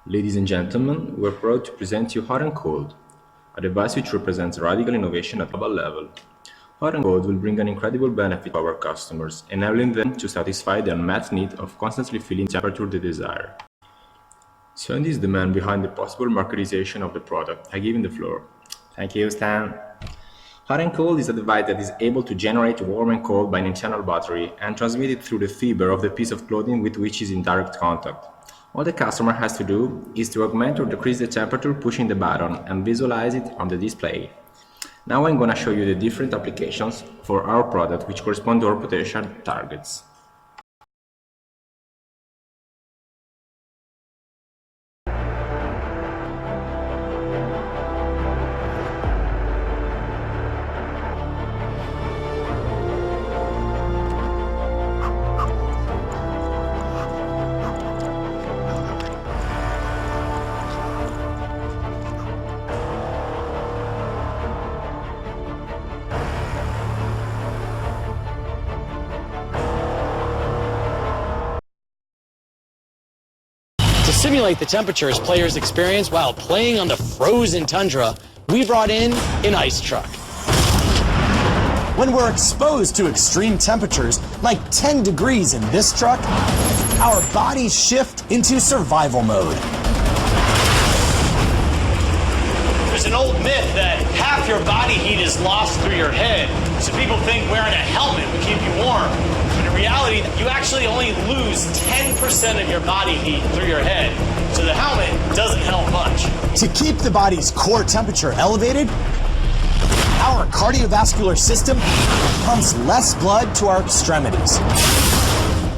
Ladies and gentlemen, we're proud to present you Hot and Cold, a device which represents radical innovation at global level. Hot and Cold will bring an incredible benefit to our customers, enabling them to satisfy the unmet need of constantly feeling temperature they desire. So this is the man behind the possible marketization of the product. I give him the floor. Thank you, Stan. Hot and Cold is a device that is able to generate warm and cold by an internal battery and transmit it through the fiber of the piece of clothing with which it is in direct contact. All the customer has to do is to augment or decrease the temperature pushing the button and visualize it on the display. Now I'm gonna show you the different applications for our product which correspond to our potential targets. To simulate the temperatures players experience while playing on the frozen tundra, we brought in an ice truck. When we're exposed to extreme temperatures, like 10 degrees in this truck, our bodies shift into survival mode. There's an old myth that half your body heat is lost through your head, so people think wearing a helmet will keep you warm. But in reality, you actually only lose 10% of your body heat through your head, so the helmet doesn't help much. To keep the body's core temperature elevated, our cardiovascular system pumps less blood to our extremities.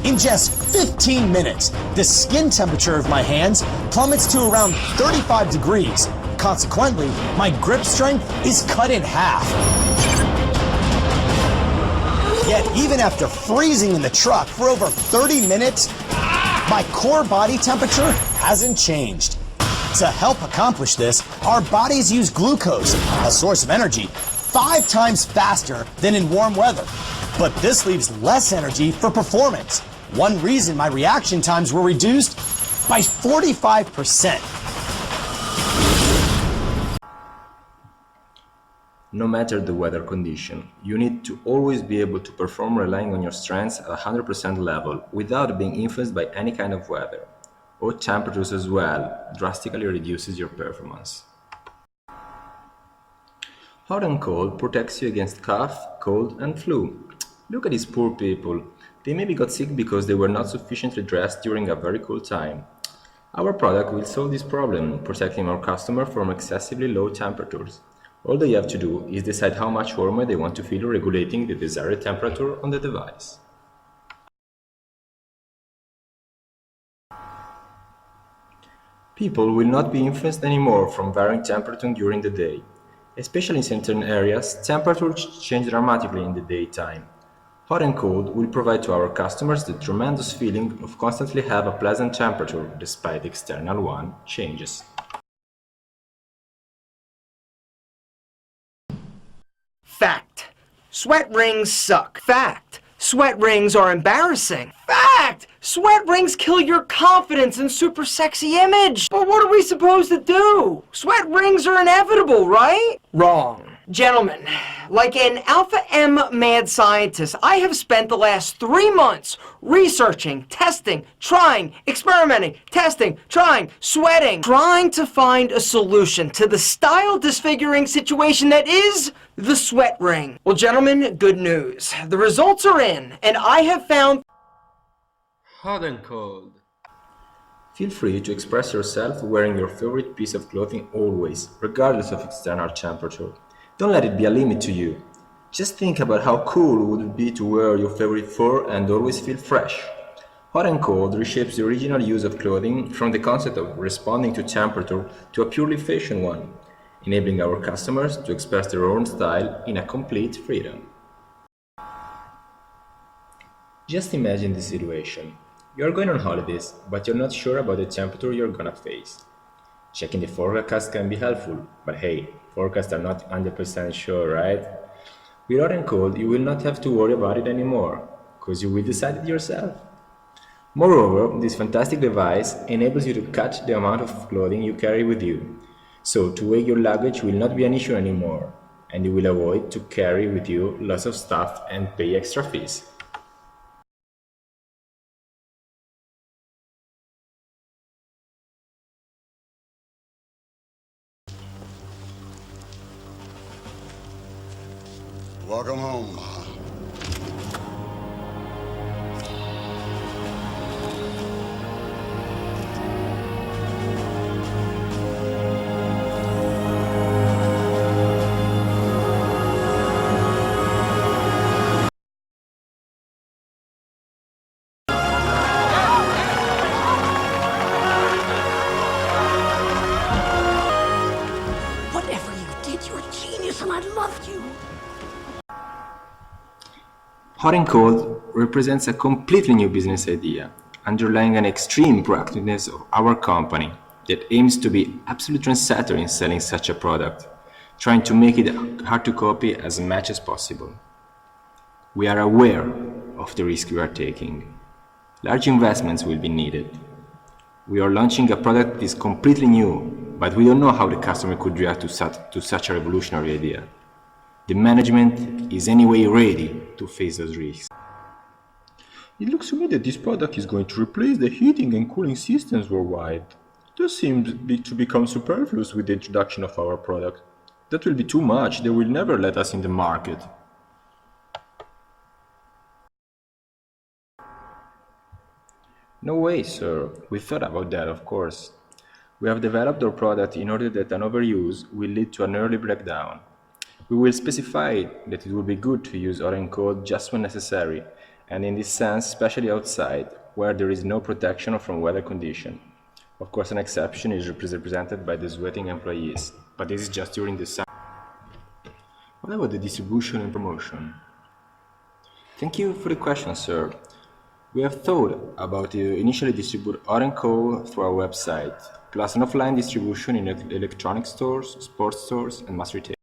In just 15 minutes, the skin temperature of my hands plummets to around 35 degrees. Consequently, my grip strength is cut in half. Yet even after freezing in the truck for over 30 minutes, my core body temperature hasn't changed. To help accomplish this, our bodies use glucose, a source of energy, 5 times faster than in warm weather. But this leaves less energy for performance. One reason my reaction times were reduced by 45%. No matter the weather condition, you need to always be able to perform relying on your strengths at 100% level without being influenced by any kind of weather. Hot temperatures as well drastically reduces your performance. Hot and cold protects you against cough, cold and flu. Look at these poor people. They maybe got sick because they were not sufficiently dressed during a very cold time. Our product will solve this problem, protecting our customer from excessively low temperatures. All they have to do is decide how much warmer they want to feel, regulating the desired temperature on the device. People will not be influenced anymore from varying temperature during the day. Especially in certain areas, temperatures change dramatically in the daytime. Hot and cold will provide to our customers the tremendous feeling of constantly have a pleasant temperature despite the external one changes. Fact. Sweat rings suck. Fact. Sweat rings are embarrassing. Fact. Sweat rings kill your confidence and super sexy image. But what are we supposed to do? Sweat rings are inevitable, right? Wrong. Gentlemen, like an Alpha M mad scientist, I have spent the last 3 months researching, testing, trying, experimenting, testing, trying, sweating, trying to find a solution to the style disfiguring situation that is the sweat ring. Well, gentlemen, good news. The results are in, and I have found Hot and cold. Feel free to express yourself wearing your favorite piece of clothing always, regardless of external temperature. Don't let it be a limit to you. Just think about how cool would it be to wear your favorite fur and always feel fresh. Hot and cold reshapes the original use of clothing from the concept of responding to temperature to a purely fashion one, enabling our customers to express their own style in a complete freedom. Just imagine this situation. You're going on holidays, but you're not sure about the temperature you're gonna face. Checking the forecast can be helpful, but hey, forecasts are not 100% sure, right? With hot and cold, you will not have to worry about it anymore, because you will decide it yourself. Moreover, this fantastic device enables you to cut the amount of clothing you carry with you. So to weigh your luggage will not be an issue anymore, and you will avoid to carry with you lots of stuff and pay extra fees. Welcome home, Ma. Whatever you did, you're a genius and I loved you. Hot and Cold represents a completely new business idea, underlying an extreme proactiveness of our company that aims to be absolute trendsetter in selling such a product, trying to make it hard to copy as much as possible. We are aware of the risk we are taking. Large investments will be needed. We are launching a product that is completely new, but we don't know how the customer could react to such a revolutionary idea. The management is anyway ready to face those risks. It looks to me that this product is going to replace the heating and cooling systems worldwide. This seems to become superfluous with the introduction of our product. That will be too much, they will never let us in the market. No way, sir. We thought about that, of course. We have developed our product in order that an overuse will lead to an early breakdown. We will specify that it will be good to use hot and cold just when necessary, and in this sense, especially outside, where there is no protection from weather condition. Of course, an exception is represented by the sweating employees, but this is just during the summer. What about the distribution and promotion? Thank you for the question, sir. We have thought about initially distribute hot and cold through our website, plus an offline distribution in electronic stores, sports stores, and mass retail.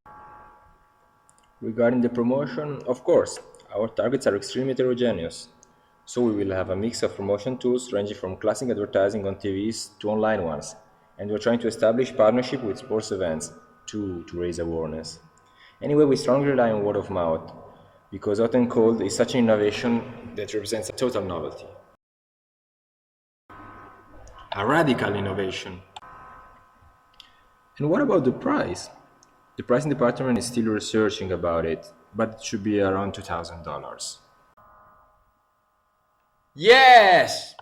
Regarding the promotion, of course, our targets are extremely heterogeneous, so we will have a mix of promotion tools ranging from classic advertising on TVs to online ones, and we're trying to establish partnership with sports events to raise awareness. Anyway, we strongly rely on word of mouth, because hot and cold is such an innovation that represents a total novelty. A radical innovation. And what about the price? The pricing department is still researching about it, but it should be around $2,000. Yes!